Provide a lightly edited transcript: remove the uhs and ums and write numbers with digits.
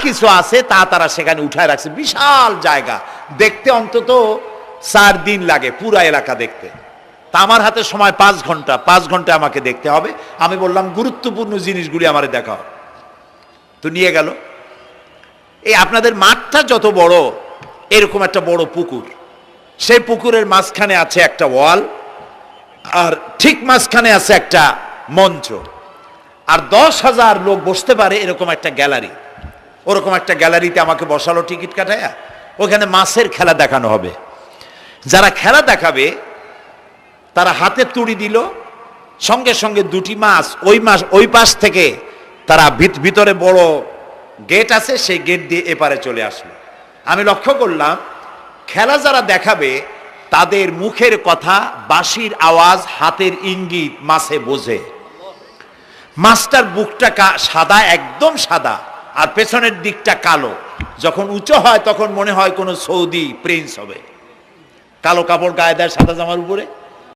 কিছু আছে তা তারা সেখানে উঠায় রাখছে। বিশাল জায়গা, দেখতে অন্তত 4 দিন লাগে পুরা এলাকা দেখতে। তা আমার হাতে সময় 5 ঘন্টা, 5 ঘন্টা আমাকে দেখতে হবে। আমি বললাম গুরুত্বপূর্ণ জিনিসগুলি আমারে দেখাও। তো নিয়ে গেল। এই আপনাদের মাঠটা যত বড়, এরকম একটা বড় পুকুর, সেই পুকুরের মাঝখানে আছে একটা ওয়াল, আর ঠিক মাঝখানে আছে একটা মঞ্চ, আর 10,000 লোক বসতে পারে এরকম একটা গ্যালারি। ওরকম একটা গ্যালারিতে আমাকে বসালো টিকিট কাটায়া। ওখানে মাছের খেলা দেখানো হবে। যারা খেলা দেখাবে তারা হাতে তুড়ি দিল, সঙ্গে সঙ্গে 2টি মাছ ওই পাশ থেকে তারা ভিতরে বড় গেট আছে, সেই গেট দিয়ে এপারে চলে আসলো। আমি লক্ষ্য করলাম খেলা যারা দেখাবে তাদের মুখের কথা, বাঁশির আওয়াজ, হাতের ইঙ্গিত মাছে বোঝে। মাছটার বুকটা সাদা, একদম সাদা, আর পেছনের দিকটা কালো। যখন উঁচু হয় তখন মনে হয় কোনো সৌদি প্রিন্স হবে। কালো কাপড় গায়ে দেয় সাদা জামার উপরে,